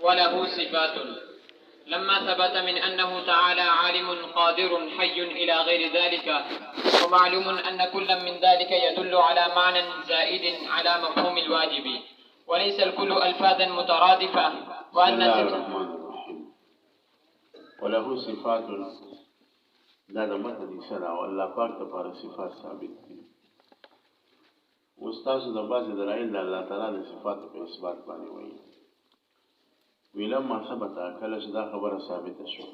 وله صفات. لما ثبت من أنه تعالى عالم قادر حي إلى غير ذلك، ومعلوم أن كل من ذلك يدل على معنى زائد على مفهوم الواجب، وليس الكل ألفاظا مترادفة. بسم الله الرحمن الرحيم. وله صفات لا دمتني سنة والله پاک تفار صفات ثابت دي. واستاسو د بعض دلائل الله تعالی د صفات په اثبات باندې وایي. ولما ثبت کله چې دا خبره ثابته شو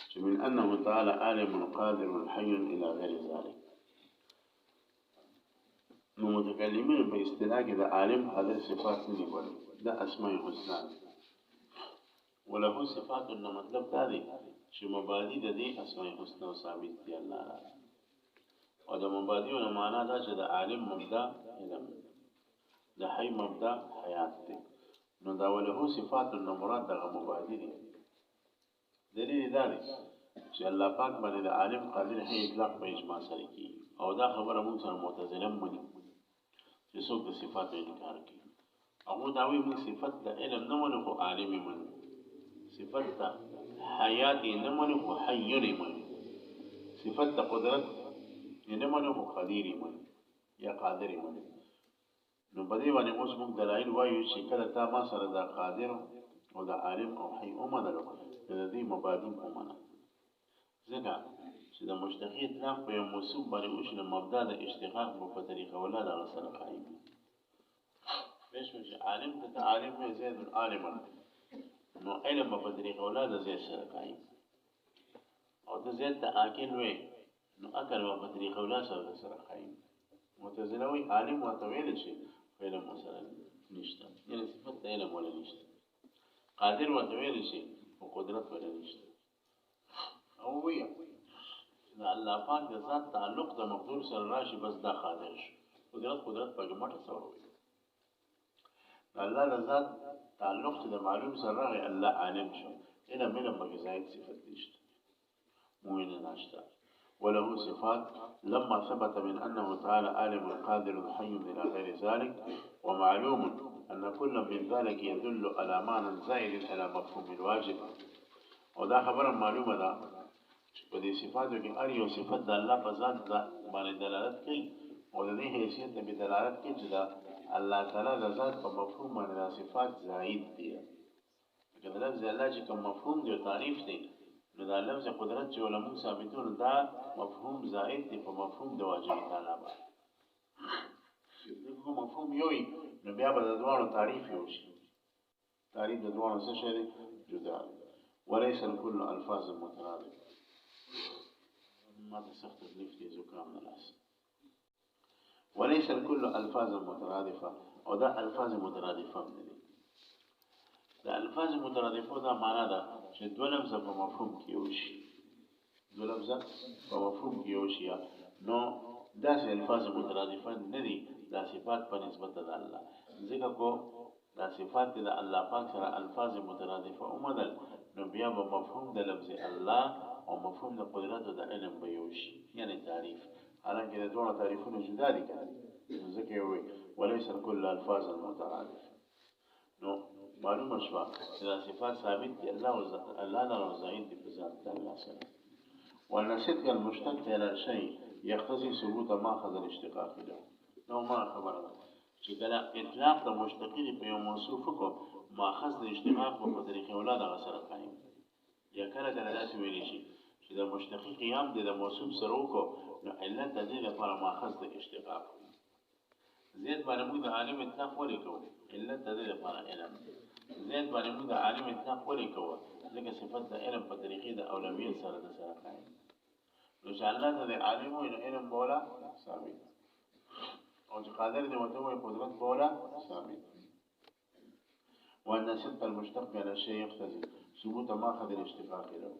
چې من انه تعالى عالم قادر حي الى غير ذلك، نو متکلمین په اصطلاح کې د عالم قادر صفات نه نیول، دا اسماء الحسنى. وله صفات نو مطلب دا دی چې مبادی د دې اسماء الحسنى ثابت دي الله تعالی. او د مبادی او معنا دا چې د عالم مبدا علم، د حي مبدا حیات دی. نو دا وله صفات نو مراد دغه مبادی دي. دلیل دا دی چې الله پاک باندې د عالم قادر حي اطلاق په اجماع سره کوي، او دا خبره موږ سره معتزله مني چې څوک د صفات انکار کوي. هغه دا وایي موږ صفات د علم نه منو خو عالم منو، صفات د حیات نه منو خو حي نه منو، صفات د قدرت نه منو خو قدیر منو یا قادر منو. نو په دې باندې اوس موږ دلایل وایو چې کله تا ما سره د قادر او د عالم او حي ومنلو د دې مبادی ومنه، ځکه چې د مشتقي اطلاق په یو موصوف باندې وشي نو مبدا د اشتقاق په طریقه ولا د سره قائم وي. پېښ چې عالم ته عالم نه زید العالم، نو علم په طریقه ولا د زید سره قائم، او د زید ته عاقل وي نو عقل په طریقه ولا سره قائم. معتزله وی عالم وتویل شي علم مثلا نشته، یعنی صفت د علم ولا نشته. قادر وتویل شي او قدرت ولا نشته. او وی دا الله پاک د ذات تعلق د مقدور سره راشي بس دا قادر شي. قدرت په ګمټه سره وي. الله د ذات تعلق د معلوم سره راغی الله عالم شو. علم په زائد صفت نشته. موږ نشته. وله صفات لما ثبت من أنه تعالى عالم قادر حي إلى غير ذلك، ومعلوم أن كل من ذلك يدل على معنى زائد على مفهوم الواجب. ودا خبر معلومة ده په دې صفاتو کې هر یو صفت د الله په ذات باندې دلالت کوي، او د دې حیثیت به دلالت کوي چې دا الله تعالی د ذات په مفهوم باندې صفات زائد دي. کله لفظ الله چې کوم مفهوم دی تعریف دی، نو دا لفظ قدرت چې علماء ثابتون دا مفهوم زائد دی په مفهوم د واجب تعالی باندې. دغه مفهوم یوي نو بیا به د دوه تعریف یو شي. تعریف د دوه څه شي جدا. وليس الكل الفاظ مترادفه. ما تسخت نفتي زكام الناس. وليس الكل الفاظ مترادفه، او دا الفاظ مترادفه دي. دا الفاظ مترادفه دا معنا ده چې دوه لفظه په مفهوم کې وشي. دوه لفظه په مفهوم کې وشي. نو دا چې الفاظ مترادفه نه دي، دا صفات په نسبت د الله. ځکه کو دا صفات د الله پاک سره الفاظ مترادفه اومدل، نو بیا به مفهوم د لفظ الله او مفهوم د قدرت او د علم به یوشي، یعنی تعریف. حالانکه د دوه تعریفونه جدا دي کنه. ځکه وي وليس الكل الفاظ مترادفه. نو معلومه شو چې دا صفات ثابت دي الله نه زائد دي په ذات الله سره. والنسيت المشتق الى شيء يقتضي ثبوت ماخذ الاشتقاق له. نو ما خبره چې کله اطلاق د مشتقین په یو موصوف کو ماخذ د اشتقاق په طریقه اولاد غسر قائم، یا کله داسې ویل شي چې د مشتق قیام د موصوف سره کو نو علت د دې لپاره ماخذ د اشتقاق. زید باندې موږ د عالم اطلاق ولیکو، علت د دې لپاره علم. زید باندې موږ د عالم اطلاق ولیکو ځکه صفت د علم په طریقې د اولویت سره د سره قائم. نو چې الله د عالم او علم بولا ثابت، او چې قادر دی وته وي قدرت بولا ثابت. وان صدق المشتق على الشيء يقتضي ثبوت ماخذ الاشتقاق له.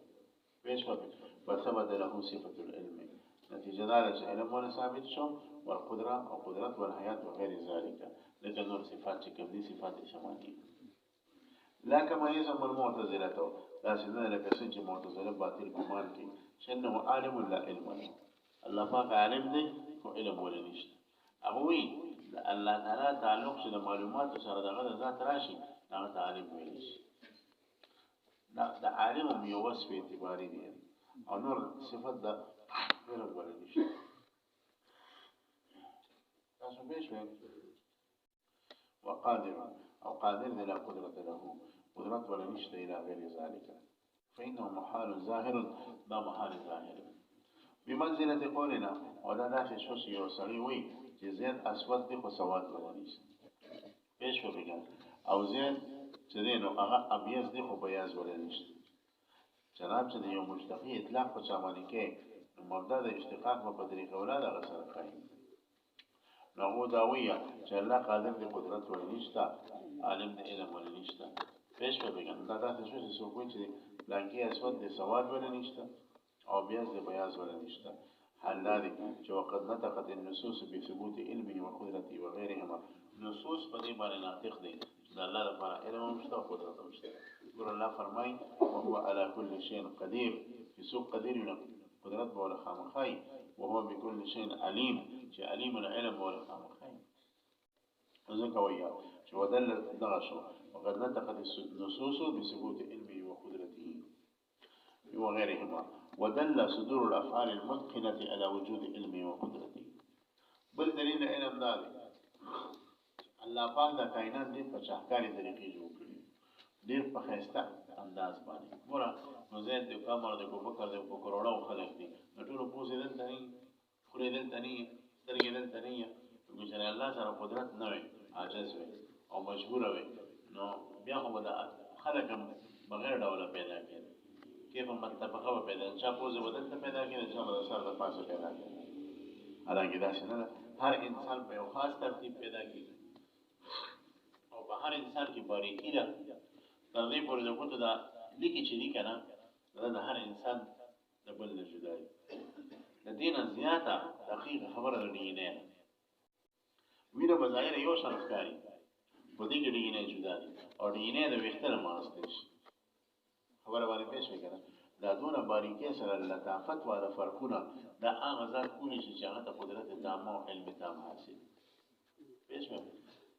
پیش وکړه وثبت له صفه العلم، نتیجه دا چې علم ولا ثابت شو، والقدره او قدرت والحیات وغير ذلك. لکه نور صفات چې کوم دي صفات شمالي. لا كما يزعم المعتزله، لا سنه لك سنج معتزله باطل ګمان کوي چې انه عالم لا علم له. الله پاک عالم دی خو علم ولا نشته. هغه وی الله تعالی تعلق چې د معلوماتو سره دغه ذات راشي هغه ته عالم ویل شي. د عالم هم یو وصف اعتباري دی او نور صفت د علم ولا نشته. تاسو به شوي وقادر او قادر دی لا قدرت له قدرت ولا نشته الى غير ذلك فانه محال ظاهر دا محال ظاهر بمنزله قولنا ولا داسې شو چې یو سړی وي چې زید اسود دی خو سواد ولا نشته پېښ وګڼه او زید چې دی نو هغه ابيض دی خو بیاض ولا نشته. جناب چې یو مشتقي اطلاق په چا باندې کې نو مبدا د اشتقاق په طریقه ولا د غسر قائم نو هو دا ویه چې الله قادر دی قدرت ولا نشته عالم دی علم ولا نشته پېښ وګڼه دا داسې شو چې څوک وي چې لانکی اسود دی سواد ولا نشته او بیاض دی بیاض ولا نشته. حال داري چې وقد نطقت النصوص بثبوت علمه وقدرته وغيرهما نصوص په دې باندې ناطق دي چې الله لپاره علم او قدرت شته. ګور الله فرمای وهو على كل شيء قدير چې څوک قدیر نه قدرت ولا خامخای وهو بكل شيء عليم چې عليم العلم ولا خامخای ځکه وایي چې ودل دغه شو وقد نطقت النصوص بثبوت علمه وقدرته وغيرهما ودل صدور الافعال المتقنه على وجود علمه وقدرته. بل دلیل علم دا دی الله پاک د کائنات دې په شاهکاري طریقې جوړ کړی ډېر په ښایسته انداز باندې ګوره نو زید د کمر د ابوبکر د کروڑو خلک دي نو ټول پوزې دلته نه خورې دلته نه سترګې دلته نه نو چې الله سره قدرت نه وي عاجز وي او مجبور وي نو بیا خو به خلک هم بغیر ډوله پیدا کړي كيف متفقه پیدا چا پوزه بدل ته پیدا کړي چې به سر د پاسه پیدا کړي حالانکه دا څنګه هر انسان په یو خاص ترتیب پیدا کیږي او په هر انسان کې باریکی ده تر دې پورې د کوته دا لیکي چې دی کنه دا د هر انسان د بل نه جدا دی د دې نه زیاته دقیق خبره دی نه وینه بظاهر یو شان ښکاري په دې کې دی نه جدا دی او دی نه د وختره مانسته شي خبره باندې پېښ وکړه دا دونه باریکي سره لطافت والا فرقونه دا هغه ځان کولی چې هغه ته قدرت تامه او علم تام حاصل پېښ وکړه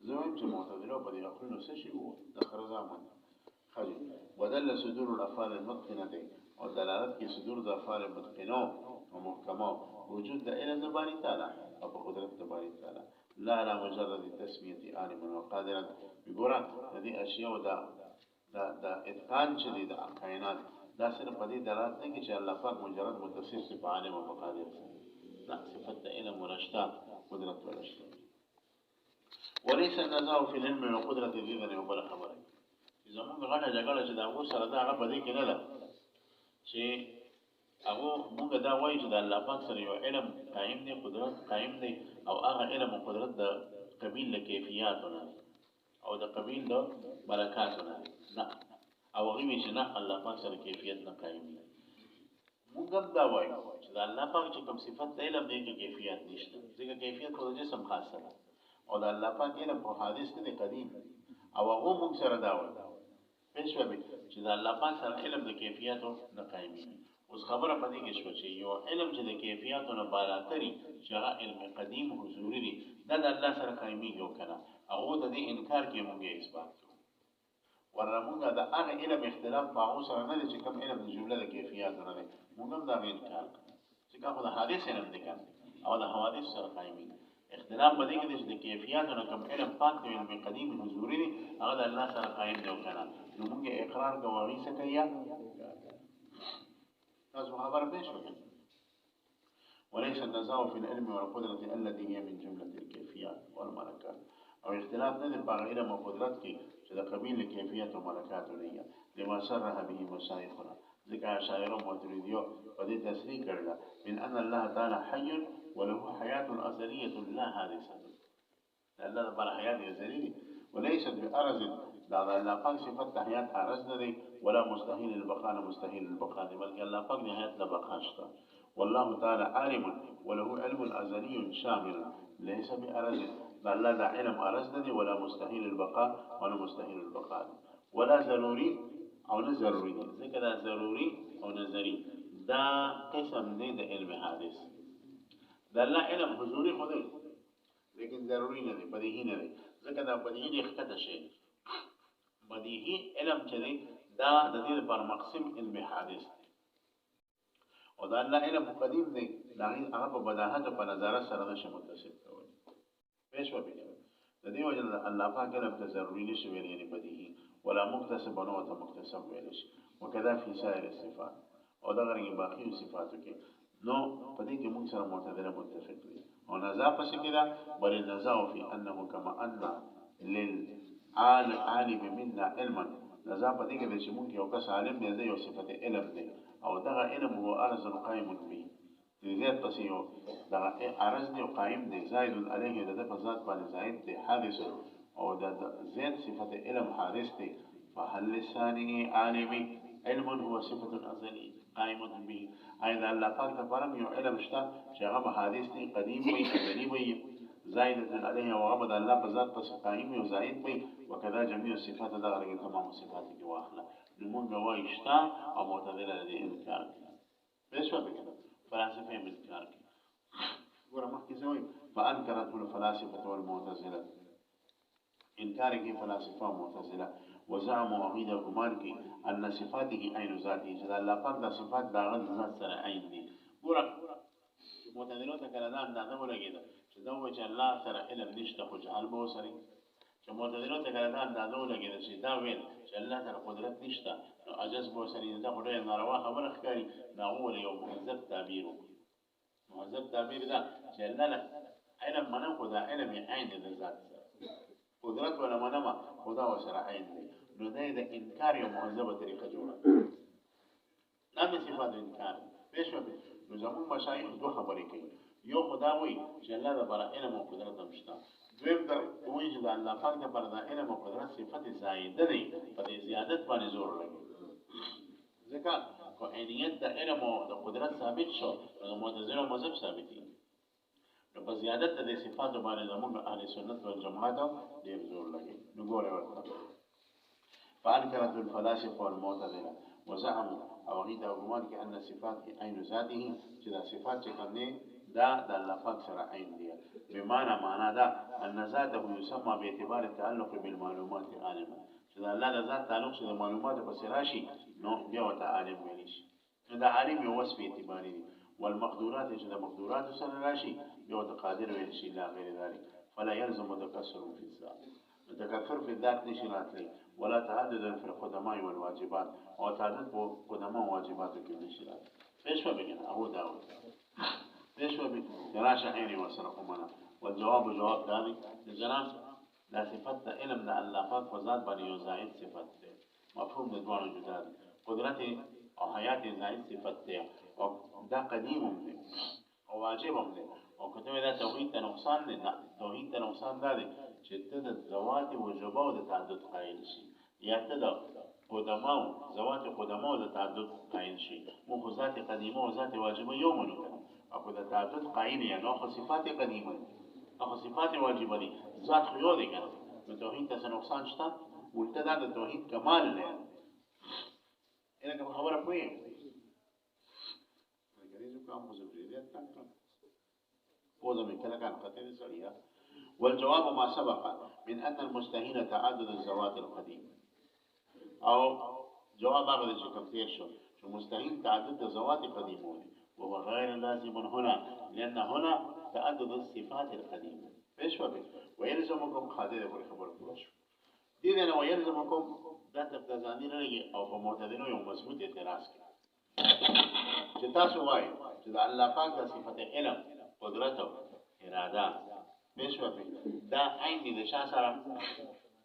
زموږ چې معتزله په دې خپل څه شي وو د خرزامن خالي ودل صدور الافعال المتقنه او دلالت کې صدور د افعال متقنه او محکمه وجود د علم باری تعالی او په قدرت د باری تعالی لا على مجرد تسميه عالم وقادر بګورا دې اشیاء دا اتقان چې د کائنات دا صرف په دې دلالت نه کوي چې الله پاک مجرد متصف په عالم او قادر لا صفت علم ورشتا قدرت ورشتا وليس النزاع في العلم والقدرة ذي وبل خبره اذا موږ غاټه جګړه چې دا اوس سره دا هغه په دې کې نه ده چې هغه موږ دا وایو چې د الله پاک سره یو علم قائم دی قدرت قائم دی او هغه علم او قدرت د قبیل له کیفیتونه او د قبیل د برکاتونه نه او هغه چې نه الله پاک سره کیفیت نه قائم دی موږ دا وایو چې د الله پاک چې کوم صفت د علم دی کې کیفیت نشته ځکه کیفیت خو د جسم خاصه ده او د الله پاک علم په حادث دی قدیم او هغه موږ سره دا وایو پېښوي چې د الله پاک سره علم د کیفیتو نه قائم دی. اوس خبره پدې کې شو چې یو علم چې د کیفیتو نه بالاتري چې هغه علم قدیم حضوري دی دا د الله سره قائميږي او کنه هغه د دې انکار کې موږ اثبات کوو ورموږه د هغه علم اختلاف په هغه سره نه دي چې کوم علم د جمله د کیفیتو نه دی موږ هم دا انکار کوو چې هغه د حادث علم دی او د حوادث سره قائميږي اختلاف پدې کې چې د کیفیتو نه کوم علم پاک دی علم قدیم حضوري دی هغه د الله سره قائم دی او کنه نو موږ اقرار کوو چې کیا تاسو خبره پېښ وکړئ وليس النزاع في العلم والقدرة التي هي من جملة الكيفيات والملكات او اختلاف نه په علم او قدرت کې چې د قبیل کیفیت او ملکات لري لما صرح به مشايخنا ذکر شاعرو ماتریدیو په دې تصریح کړل من ان الله تعالی حي وله حياة أزلية لا حادثة الله تعالی حیات ازلی وليست بأرز لا الله پاک صفت حیات ارز نه ولا مستحيل البقاء مستحيل البقاء بلکې الله پاک نهایت لا بقا شته والله تعالى عالم وله علم ازلي شامل ليس بأرز الله لا علم ارز نه ولا مستحيل البقاء ولا مستحيل البقاء ولا ضروري او نه ضروري ذکر ضروري او نظري دا قسم دی د علم حادث دا الله علم حضوري خو دی لیکن ضروري نه دی بدیهی نه دی ځکه دا بدیهی دی ښکته شي بدیهی علم چې دی دا د دې لپاره مقسم علم حادث دی او دا الله علم قدیم دی دا هغه په بداهت او په نظارت سره نشي متصل کولی پېښ و بګنه د دې وجه الله پاک علم ته ضروري نشي ویل یعنی بدیهی ولا مكتسب نو ته مكتسب ویل شي وکذا فی سائر الصفات او دا غره باقی صفاتو کې نو پدې کې موږ سره معتدله متفق دي او نزاع پس کې دا بل النزاع فی انه كما ان للعالم منا علما نزاع پدې کې چې موږ یو کس عالم دی یو صفت علم دی او دا علم هو ارز قائم به زیات پس یو دا ارز دی قائم دی زائد علیه د په ذات باندې زائد دی حادث او دا زیات صفت علم حادث دی فهل لسانه عالمي علم هو صفة أزلي قائمة به أيضا الله قال تفرم يو علم شتا شغب حادث دي قديم وي أزلي وي زائدة عليه وغبد الله بذات بس قائم وزائد وي وكذا جميع الصفات دغرق تمام الصفات واخلا لمن جواي شتا أو معتدل لدي إنكار بس بكذا فلاسفة من إنكار ورا مخي زوي فأنكرته الفلاسفة والمعتزلة إنكار كيف فلاسفة معتزلة وزعموا عقيدة كمان کی ان صفاته عین ذاتی چې الله پاک د صفات داغه ذات سره عین دي ګور معتزله ته کله دا اندازه ولګیده چې دا و چې الله سره علم نشته خو جهل به وسري چې معتزله ته کله دا اندازه ولګیده چې دا ویل چې الله سره قدرت نشته نو عجز به وسري دا خو ډېر ناروا خبره ښکاري دا هو یو مهذب تعبیر دا چې الله علم منه خو دا علم عین د ذات قدرت ولا منما خدا وسره عین دی نو دا د انکار یو مهذبه طریقه جوړه نام صفات انکار پېښو نو زموږ مشایخ دوه خبرې کوي یو خدا وایي چې الله د بر علم او قدرت هم شته دویم دا وایي چې الله پاک د بر علم او قدرت صفت زائده دی په دې زیادت باندې زور لګي ځکه کو عینیت د علم او د قدرت ثابت شو نو معتزله مذهب ثابت دي نو په زیادت د صفات باندې زموږ اهل سنت والجماعت ډېر زور لګي نو ګوره ورته فأنكرت الفلاسفة والمعتزلة وزعموا أو غيدا وغمان كأن صفات عين ذاته جدا صفات كمني دا الله پاک سره عين دي بمعنى معنى دا أن ذاته يسمى باعتبار التعلق بالمعلومات عالما جدا الله دا ذات تعلق شد معلومات بس راشي نو بيوتا عالم ويليش دا عالم يوصف اعتباري دي والمقدورات جدا مقدورات سره راشي بيوتا قادر ويليش إلى غير ذلك فلا يلزم تكسر في الذات تكثر في الذات نشرات لي ولا تعدد في القدماء والواجبات او تعدد في قدماء وواجبات كالنشرات ايش بقى ابو داود ايش بقى دراسه عيني وسرقمنا والجواب جواب ثاني الجنان لا صفات علم ده الله پاک وذات بني زائد صفات ده مفهوم ده دوانو جدا قدرت او حیات زائد صفات ده او ده قديم ده او واجب ده او کته دا توحید ته نقصان نه توحید ته نقصان ده چې ته د زوات وجوبه او د تعدد قائل شي یا ته د قدماو زوات قدماو د تعدد قائل شي مو خو ذات قدیمه او ذات واجبه یو منو او د تعدد قائل یا نو خو صفات قدیمه او صفات واجبه دي ذات خو یو دي کنه نو توحید ته نقصان شته ولته دا د توحید کمال نه اله کوم خبره کوي غریزو کوم خو زبریت تاسو پوزه مې کله کله قطعي سړیا والجواب ما سبق من أن المستهين تعدد الزوات القديمة أو جواب هذا الشيء كثير شو مستهين تعدد الزوات القديمة وهو غير لازم هنا لأن هنا تعدد الصفات القديمة ايش فبه ويلزمكم خادر يقول خبر كلش دي ويلزمكم ذات تزانين لغي أو فمعتدلون يوم مضبوط اعتراض جتاسو واي جدا الله پاک دا صفت علم قدرته إرادة مش وفي دا عين دي شا سره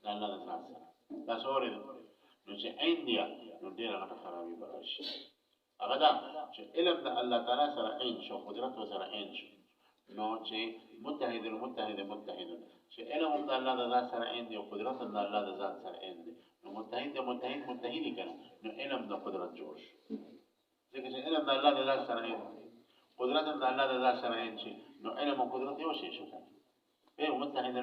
دا الله د ذات سره دا سوري نو چې عين دی نو ډیره غټه خرابي براشي هغه دا چې علم د الله تعالی سره عين شو قدرت سره عين شو نو چې متحد چې علم د الله د ذات سره عين دی او قدرت د الله د ذات سره عين دی نو متحد کنه نو علم د قدرت جوړ شي ځکه چې علم د الله د ذات سره عين قدرت د الله د ذات سره عين شي نو علم او قدرت یو شي شو ايه متحد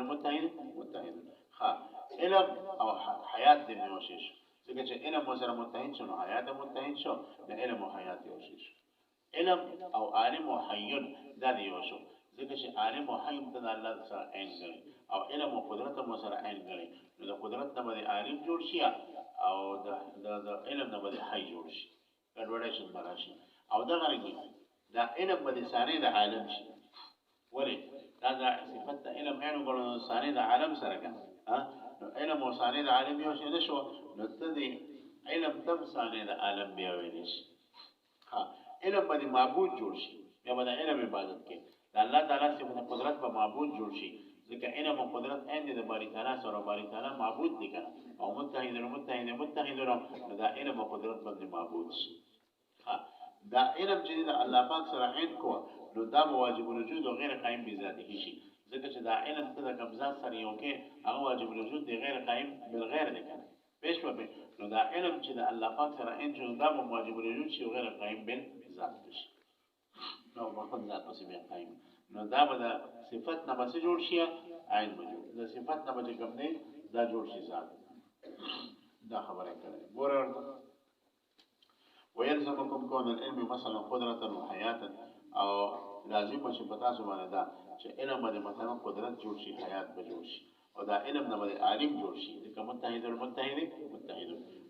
ها علم او حيات دي نوشيش ځکه چې علم سره متحد شو حيات متحد شو د علم او حيات یو شي علم او عالم او حي دا دی یو شو ځکه چې عالم او حی ته د الله سره عین ګڼي او علم او قدرت هم سره عین ګڼي نو د قدرت نه به عالم جوړ شي او د علم نه به حی جوړ شي ګډوډېشن به راشي او دغه رنګه دا علم به ثاني د عالم شي ولې دا صفت علم عین وګڼو ثاني د عالم سره کنه نو علم او ثاني د عالم یو شی نشو نو ته دې علم تم ثاني د عالم بیا ویل شي علم به معبود جوړ شي یا به د علم عبادت کې د الله تعالی صفت قدرت په معبود جوړ شي ځکه علم او قدرت عین د باری تعالی سره باری تعالی معبود دي کنه او متحدون دا علم او قدرت باندې معبود شي دا علم چې د الله پاک سره عین کو نو دا واجب الوجود او غیر قائم بذاته شي ځکه چې دا علم ته د قبضات سره یو کې هغه واجب الوجود دی غیر قائم بالغیر دی کنه پېښ وبه نو دا علم چې د الله پاک سره عین شي دا واجب الوجود شي غیر قائم بالذات شي نو په ذات پسې قائم نو دا به د صفت نه بس جوړ شي عین موجود د صفت نه به کوم نه دا جوړ شي ذات دا خبره کوي ګوره ويلزمكم كون العلم مثلا قدرة وحياة او لازم شي پتا سو باندې دا چې علم باندې مثلا قدرت جوړ شي حیات به جوړ شي او دا علم نه باندې عالم جوړ شي ځکه متحد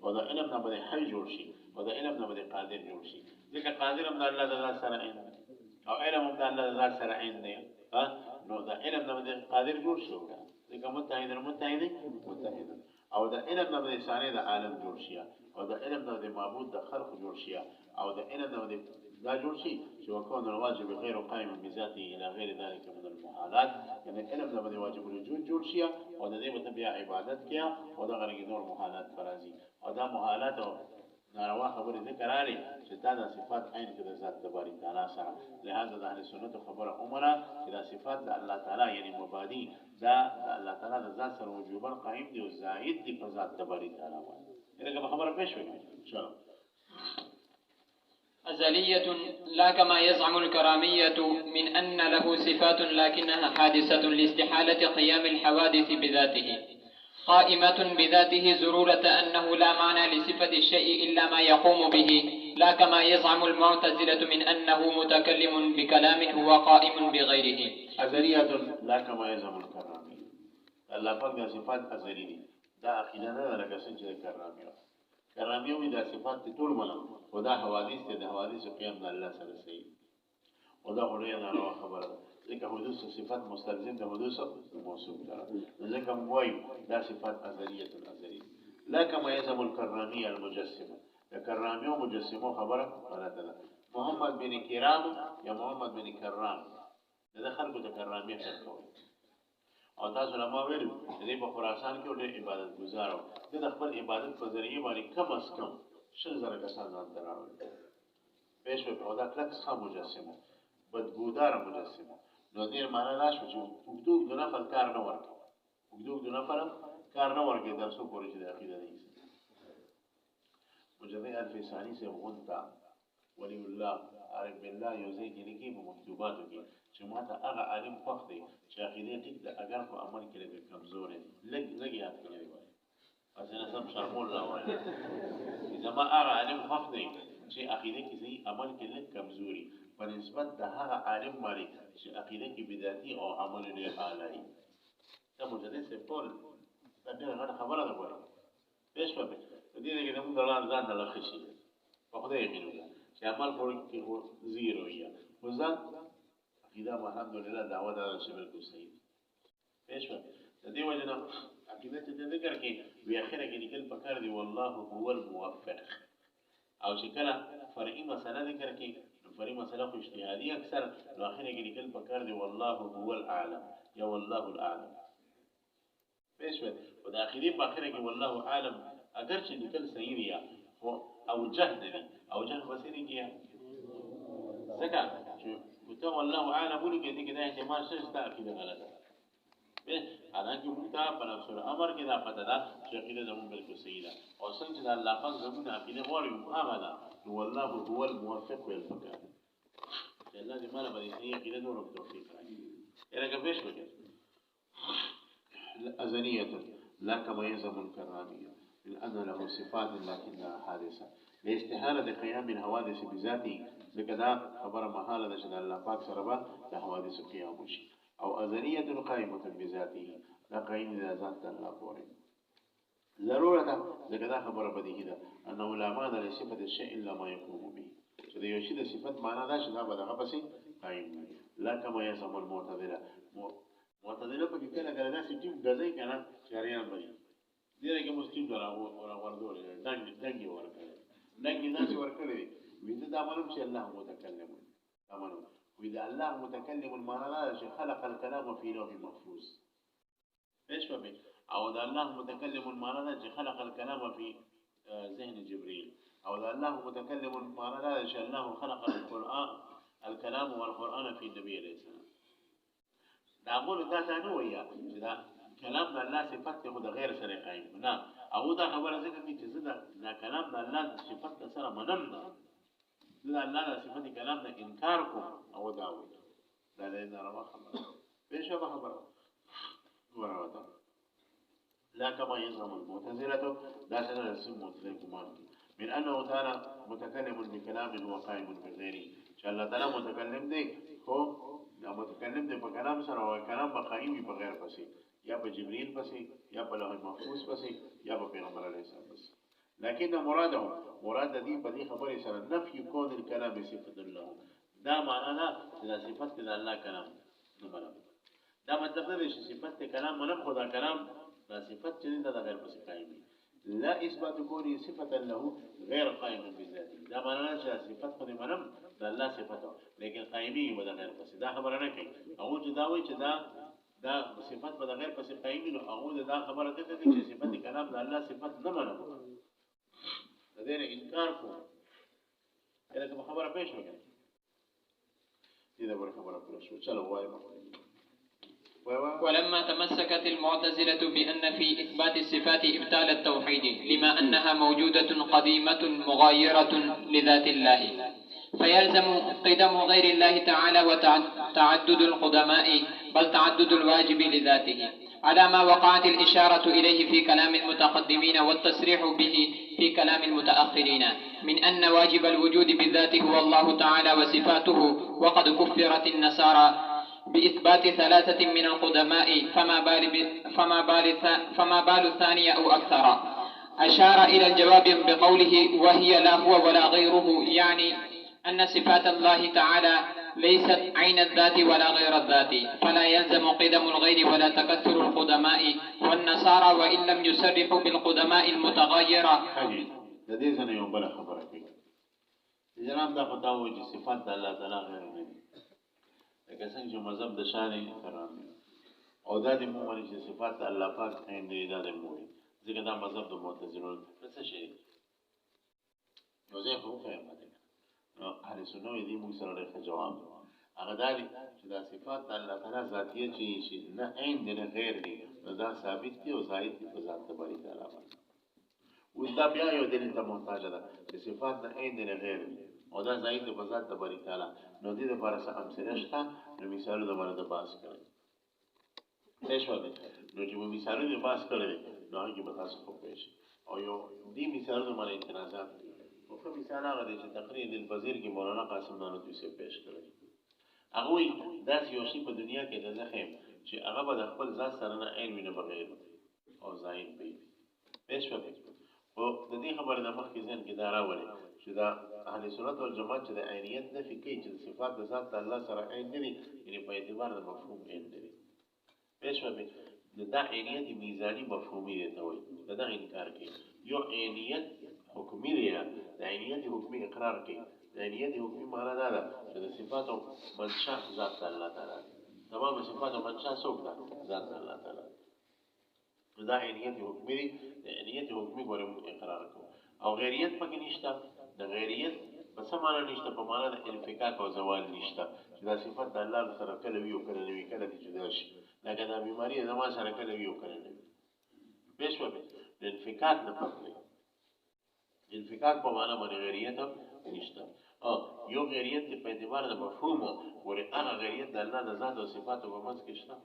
او دا علم نه باندې حي جوړ شي او دا علم نه باندې قادر جوړ شي ځکه قادر هم د الله تعالی سره عین او علم هم د الله تعالی سره عین دی نو دا علم نه باندې قادر جوړ شي ځکه متحد او دا علم نه باندې ثاني د عالم جوړ شي او دا علم نه باندې معبود د خلق جوړ شي او دا علم نه باندې دا جوړ شي چې وكون الواجب غير قائم بذاته الى غير ذلك من المحالات يعني علم نه باندې واجب الوجود جوړ شي او د دې په بیا عبادت کیا او دا غره نور محالات فرازي او دا محالات او ناروا خبره ذکر علي چې دا د صفات عین کې د ذات تبارک تعالی سره لہذا د اهل سنت خبره عمره چې دا صفات د الله تعالی یعنی مبادی دا د الله تعالی د ذات سره وجوبا قائم دي او زائد دي په ذات تبارک تعالی باندې دا خبره پېښ وي ان شاء الله أزلية لا كما يزعم الكرامية من أن له صفات لكنها حادثة لاستحالة قيام الحوادث بذاته قائمة بذاته زرورة أنه لا معنى لصفة الشيء إلا ما يقوم به لا كما يزعم المعتزلة من أنه متكلم بكلام هو قائم بغيره أزلية لا كما يزعم الكرامية الله فرق صفات أزلية دا أخينا لك سنجد الكرامية کراميو دا صفات ټول منم او دا حوادث ته د حوادث قیام د الله سره صحیح او دا غوړې نه خبره ځکه حدوث صفات مستلزم د حدوث موصوف ده ځکه موي دا صفات ازلیه لا كما يزعم الكرامية المجسمه الكراميو مجسمه خبره غلطه ده محمد بن کرام یا محمد بن کرام دا خلکو د کرامية څرګو او تاسو لمو ویلو چې په خراسان کې ډېر عبادت گزارو د خپل عبادت په ذریعہ باندې کم از کم 6000 کسان ځان دراوړل پېښ په دا کلک ښه مجسمه بدګودار مجسمه نو دې معنا دا شو چې وګدوګ د نفر کار نه ورکړي درسو پورې چې د عقیده دی مجدد الفسانی سے غنتا ولی الله عارف بالله یوزي کې لیکي په مکتوباتو کې چې ماته هغه عالم فخ دی چې عقیده ټیک ده اگر په عمل کې لږ کمزور دی لږ یاد کړی وای اځنه سم شامل لا وای زما هغه عالم فخ دی چې عقیده کې صحیح عمل کې لږ کمزوري په نسبت د هغه عالم باندې چې عقیده کې بدعتي او عمل یې اعلی دا مجدد سے ټول دا ډېر خبره ده وای پېښ په دې کې د موږ ځان نه لخصي په خدای یې چې عمل کې زیرو یا وزن عقیده الحمدلله دعوه ده چې بالکل صحیح پېښه د دې وجه نه عقیده ته ذکر کې وی اخره کې لیکل پکار دی والله هو الموفق او چې کله فرعي مسله ذکر کې فرعي مسله خو اجتهادي اکثر نو اخره کې لیکل پکار دی والله هو الاعلم یا والله الاعلم پېښه او د اخري په اخره کې والله اعلم اگر چې لیکل صحیح دی او جهد دی او جهد بصیری کیا ځکه چې وته والله اعلم ولې کې دې کې دا احتمال شته عقیده غلطه به حالانکه موږ ته په نفس الامر کې دا پته ده چې عقیده زموږ بالکل صحیح ده او څنګه چې الله پاک زموږ عقیده غواړي هغه ده والله هو الموفق والفقه چې الله دې مال باندې صحیح عقیده نور توفیق راکړي ارګه پېښ وکړي الازليه لا كما يلزم الكراميه من أن له صفات لكنها حادثة لاستحالة قيام الحوادث بذاته ذكذا خبر محالة شد الله پاک سربا لحوادث قيام وشي أو أزلية قائمة بذاته لا قائم ذات الله پوري ضرورة ذكذا خبر بديه ده أنه لا معنى لصفة الشيء إلا ما يقوم به شد يوشي صفة معنى ده شد بدغه بسي قائم لا كما يسمى المعتزلة معتزلة پکې کله کله داسې ټیم غځي کنه شریان باندې ډیره کې مسلم درا ورغوړ دنګ ورکړي دنګ داسې ورکړي ویني دا معلوم چې الله متکلم امنو وإذا الله متكلم المعنى لا خلق الكلام في لوح محفوظ ايش فهمت او ده الله متكلم المعنى لا خلق الكلام في ذهن جبريل او ده الله متكلم المعنى لا الله خلق القرآن الكلام والقرآن في النبي عليه السلام دا اقول دا ثاني ويا دا كلام الله صفات خود غير سره قائم نه او دا خبره ذکر کی چې دا کلام الله صفات سره منم نه دا الله صفات کلام نه انکار کو او دا وي دا نه روا خبره بهش خبره ورته لا كما يزعم المعتزلة لا سنة السم معتزلة من أنه تعالى متكلم بكلام هو قائم بغيره شاء الله تعالى متكلم دي هو متكلم دي بكلام سر هو كلام بقائم بغير بسي يا بجبريل بسي يا بلوح المحفوظ بسي يا بپیغمبر عليه السلام بسي لكن مراد دي بدي خبر سر نفي كون الكلام صفة الله دا معنى لا صفة الله كلام نمرا دا مطلب ده صفة كلام منم خدا كلام لا صفة جديدة ده غير بس قائم لا إثبات كونه صفة له غير قائم بذاته ده معناه صفة خد منم ده لا صفته لكن قائمي وده غير بس ده خبرنا كي أو جداوي جدا ده صفة وده غير بس قائمي له أو ده خبره ده كي صفة كلام ده لا صفة نمنم ده إنكاركم إذا كم خبره بيش وكذا إذا بره خبره بيش وشلو واي ولما تمسكت المعتزلة بأن في إثبات الصفات إبطال التوحيد لما أنها موجودة قديمة مغايرة لذات الله فيلزم قدم غير الله تعالى وتعدد القدماء بل تعدد الواجب لذاته على ما وقعت الإشارة إليه في كلام المتقدمين والتصريح به في كلام المتأخرين من أن واجب الوجود بالذات هو الله تعالى وصفاته وقد كفرت النصارى بإثبات ثلاثة من القدماء فما بال الثانية أو أكثر أشار إلى الجواب بقوله وهي لا هو ولا غيره يعني أن صفات الله تعالى ليست عين الذات ولا غير الذات فلا يلزم قدم الغير ولا تكثر القدماء والنصارى وإن لم يصرحوا بالقدماء المتغيرة لدي سنة يوم بلا خبرك جناب دا فتاوي صفات الله تعالى غير لکه څنګه چې مذهب د شان احترام او دا د مومن چې صفات الله پاک عین دی دا د مومن ځکه دا مذهب د معتزله څه شي نو زه خو فهم نو اهل سنت دې موږ سره ډېر جواب هغه دا چې دا صفات الله تعالی ذاتیه چې نه عین دی نه غیر دی دا ثابت دی او زائد دی په ذات تبارک تعالی باندې اوس دا بیا یو دلیل ته محتاج ده چې صفات نه عین دی نه غیر دی او دا زائد دی په ذات تبارک تعالی نو دې لپاره څه امثله شته نو مثالو د باندې باس کړئ څه شو نو چې مثالونه باس کړئ نو هغه به تاسو په پېښ او یو دې مثالونه باندې اعتراضات او په مثال هغه چې تقریر الوزیر کې مولانا قاسم نانوتوی سے پېښ کړی هغه دا یو شی په دنیا کې د ځخم چې هغه به خپل ذات سره نه عین ویني بغیر او زائد وي پېښ وکړي او د دې خبره د مخکې ځین کې دا راوړي چې دا اهل سنت والجماعت چې د عینیت نفي کوي چې صفات د ذات الله سره عین دي یعنی په اعتبار د مفهوم عین دي پېښ وکړي دا عینیت میزانی مفهومي دی ته وایي دا انکار کوي یو عینیت حکمی دی د عینیت حکمی اقرار کوي د عینیت حکمی معنا دا ده چې د صفات او منشأ ذات الله تعالی تمام صفات او منشأ څوک ده ذات الله تعالی دا عینیت حکمی دی د عینیت حکمی ګورم اقرار کوي او غیریت پکې نشته د غیریت په سمانه نشته په معنا د انفکاک او زوال نشته چې دا صفات د الله سره کله وی او کله نه وی کله دي جدا شي لکه دا بیماری زما سره کله وی او کله نه وی پېښو به د انفکاک نه پاتې انفکاک په معنا باندې غیریت نشته او یو غیریت په اعتبار د مفهوم ورې هغه غیریت د الله د ذات او صفاتو په منځ کې شته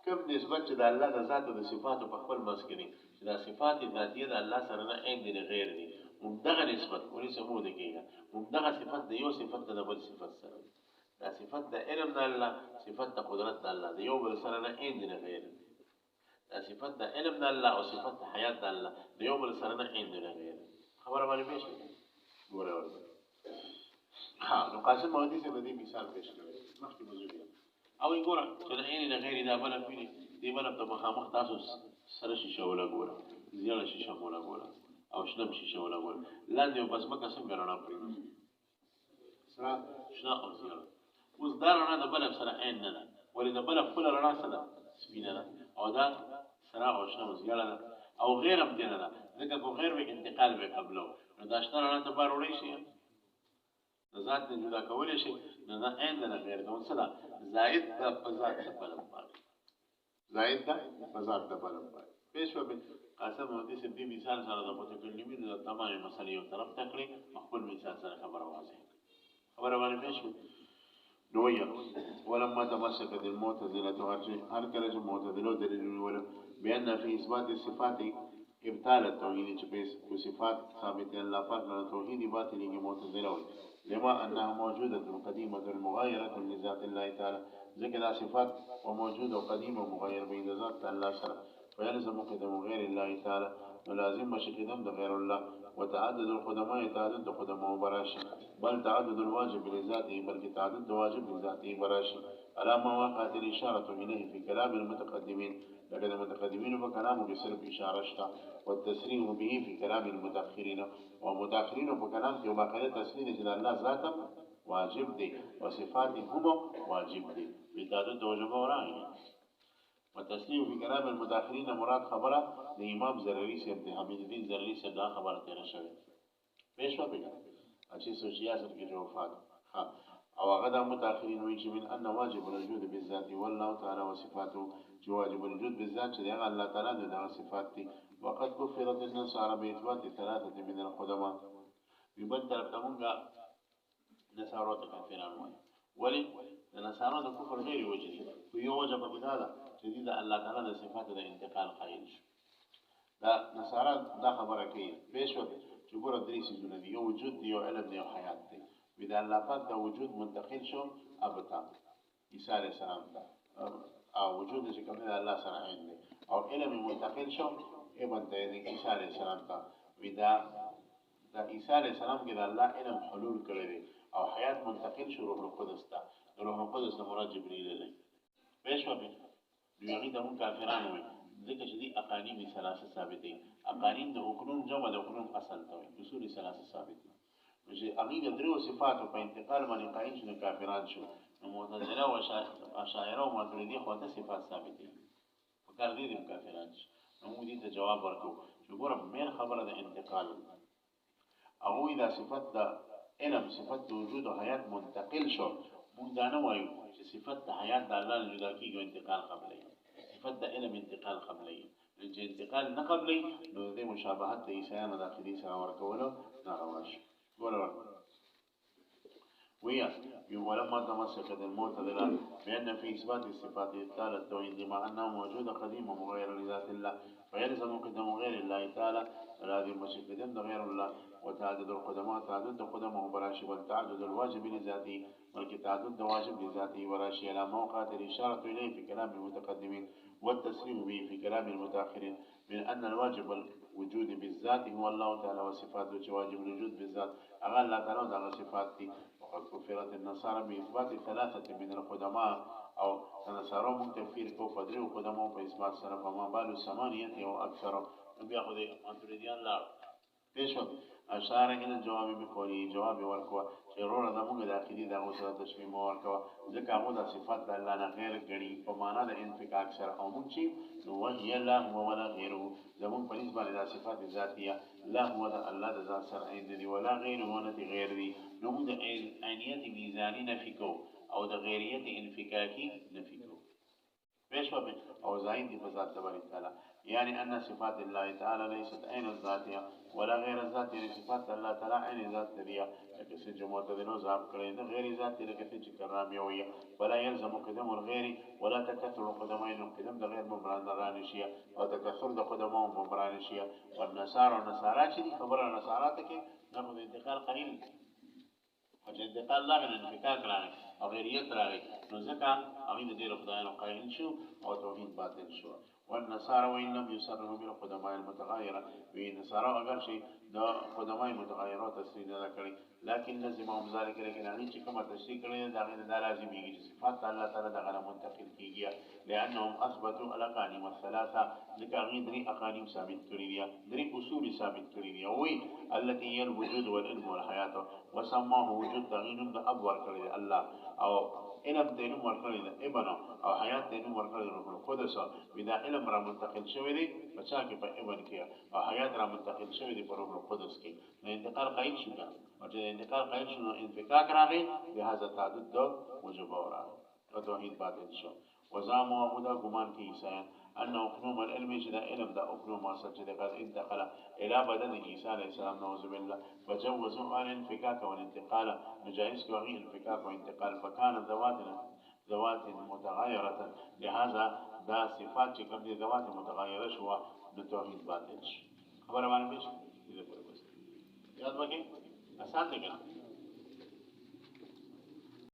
کوم نسبت چې د الله د ذات او د صفاتو په خپل منځ کې دي چې دا صفات ذاتیه د الله سره نه عین دي غیر دي مبدغه نسبت وليس مو دقيقه مبدغه صفات د یو صفت د بل صفت سره دا صفت د علم د الله صفت د قدرت د الله د یو بل سره نه اند نه غیر دا صفت د علم د الله او صفت د حیات د الله د یو بل سره نه اند نه غیر خبره باندې پېښ ګوره ها نو قاسم مودي څه د دې مثال پېښ کړی مخکې موضوع او ګوره چې د عین نه غیر دا بل پیری دی بل په مخامخ تاسو سره شیشه ولا ګوره زیاله شیشه ولا ګوره او شنم شیشه ولا ګوره لاندې بس مکه څنګه رڼا پرې سره شنه او زیاله اوس دا رڼا د بل سره عین نه ده ولې د بل خپل رڼا سره سپینه ده او دا سره او شنه او زیاله ده او غیر هم دي نه ده ځکه کو غیر به انتقال به قبلو نو دا شنه رڼا ته بار وړي شي ذات نه جدا کولای شي نه نه عین نه غیر ده څه ده زائد د فضات د بلم باندې زائد د فضات د بلم باندې پېښو به قاسم مودي سي دې مثال سره د متکلمین د تمامه مسلې یو طرف تکړي خپل مثال سره خبره واضح خبره باندې پېښو نو یا ولما تمسك بالمعتزله هر کله چې معتزله دلیل ولا بیان فی اثبات الصفات ابطال التوحید چې په صفات ثابت الله پاک نه توحید باطلی کې معتزله وي لما انها موجوده قديمه مغايره لذات الله تعالى ذکر صفات وموجوده وقديمه مغاير بين ذات الله سره فيلزم قدم غير الله تعالى ولازم مشي قدم غير الله وتعدد القدماء تعدد قدماء براشي بل تعدد الواجب لذاته بل تعدد واجب لذاته براشي على ما وقعت الاشاره اليه في كلام المتقدمين لقد المتقدمين بكلامه بصرف اشاره شتا والتسريح به في كلام المتاخرين ومتاخرين بكلام کې باقاعده تسلیم چې الله ذاته واجب دي وصفاته هم واجب دي بتعدد واجب ورای وتسلیم في كلام المتاخرين مراد خبره د امام زرری سے عبد حمید الدین زرری سے دا خبره تیر شوه پېښه به اچي سوچیا سره کې جو وفات ها او هغه د متاخرین وایي چې من ان واجب الوجود بالذات والله تعالی وصفاته چې واجب الوجود بالذات چې الله تعالی د صفات دي وقد كفرت النصارى باثبات ثلاثه من القدماء يبدل تمونګه نصارو ته کافرانو وایي ولی د نصارو د کفر غیر وجدي یو وجه په دا ده چې د الله تعالی د صفاتو د انتقال قائل شو دا نصارا دا خبره کوي پېښو چې ګوره درې سيزونه دي یو وجود دی یو علم دی یو حیات دی بيد الله پاک دا وجود منتقل شو ابتا عیسی علیه السلام ته او وجود چې کوم دی الله سره عین دی او علم منتقل شو ابن دی عیسی علیه السلام ته ودا دا عیسی علیه السلام کې د الله علم حلول کړی دی او حیات منتقل شو روح القدس ته روح القدس مراد جبرئیل دی پېښو به یوغي د مون کافرانو وي ځکه چې دي اقانیم ثلاثه ثابت دي اقانیم د حکم جمع د حکم اصل ته اصول ثلاثه ثابت دي چې هغه د درو صفاتو په انتقال باندې قائم شو کافران شو نو معتزله او اشاعره او ماتریدی خو ته صفات ثابت دي فکر دي د کافران شو نو موږ دې ته جواب ورکړو چې ګوره مې خبره د انتقال او دا صفات د علم صفات د وجود او حیات منتقل شو موږ دا نه وایو چې صفات د حیات د الله نه جدا کیږي انتقال قبلي صفات د علم انتقال قبلي چې انتقال نه قبلي نو د مشابهت د عیسایانو داخلي سره ورکولو ناروا شي ګوره ويا ولما تمسك المعتزلة بأن في إثبات الصفات قال التوحيد لما أنه موجود قديم ومغير لذات الله فيلزم قدم غير الله تعالى الذي مشي قدم غير الله وتعدد القدماء تعدد قدمه براشي والتعدد الواجب لذاته بلکہ تعدد واجب لذاته وراشي على موقع الإشارة إليه في كلام المتقدمين والتسليم به في كلام المتأخرين من أن الواجب الوجود بالذات هو الله تعالى وصفاته واجب الوجود بالذات أغا الله تعالى وتعالى صفاته وقد كفرت النصارى بإثبات ثلاثة من القدماء أو النصارى من تكفير كفر وقدماء بإثبات سنة فما بال ثمانية أو أكثر بيأخذ ماتريديان لا پېښو اشاره الى الجواب بقوله جواب ورکوا چې روړه د موږ د عقیدې د غوښتنه تشمیه ورکوا ځکه موږ د صفات د الله نه غیر غړي په معنا د انفکاک سره او موږ چې نو وهي لا هو ولا غیره زمون په نسبت د صفات ذاتیه لا هو د الله د ذات سره عین دي ولا غیر هو نه غیر دي نو موږ د عینیت میزانی نفي کو او د غیریت انفکاکی نفي کو پېښو او زائد په ذات تبارک تعالی يعني أن صفات الله تعالى ليست عين الذاتية ولا غير الذاتية، صفات الله تعالى عين ذاتية لكن جموت ذنو زاب كرين غير ذاتي لكن كراميوية، ولا يلزم قدم الغير ولا تكثر قدمين قدم ده غير مبران رانشية وتكثر ده قدمهم مبرانشية. والنصارى شدي خبر النصارى تكي ناخذ انتقال قليل حتى انتقال لا من انفكاك راغي او غيريت راغي نزكا عميد دير خدانا قاين شو او توحيد باطل شو. والنصارى وإن لم يصرحوا بالقدماء المتغيرة، والنصارى أقل شيء ده قدماء متغيرات تسرين ذكري، لكن لزمهم ذلك لكن أغنيش كما تشريك لنا داخل دا لازم يجي صفات الله تعالى داخل منتقل كيجيا، لأنهم أثبتوا الأقانيم الثلاثة لكاغين دري أقانيم ثابت كريديا دري أصول ثابت كريديا وي التي هي الوجود والعلم والحياة، وسماه وجود داغين دا أبور كريديا الله أو علم تينم وركلنا ابنا او حياه تينم وركلنا القدس بدا علم را منتقل شوی دی بچا کې په ابن کې او حیات را منتقل شوی دی په روح القدس کې نو انتقال قید شو او چې انتقال قید شو انفکاک راغی لہذا تعدد دو وجوب راغی او توحید باطل شو. وزعموا ومدا ګمان کې عیسایان أن أقنوم العلم جدا علم دا أقنوم وسجد قد انتقل إلى بدن عيسى عليه السلام نعوذ بالله، فجوزوا عن الانفكاك والانتقال نجائز وغي انفكاك وانتقال، فكان ذوات متغيرة، لهذا دا صفات كم دي ذوات متغيرة شو نتوحيد باطل. خبر معنا فيش؟ إذا كنت بس. ياد بقى؟ أسان لكنا.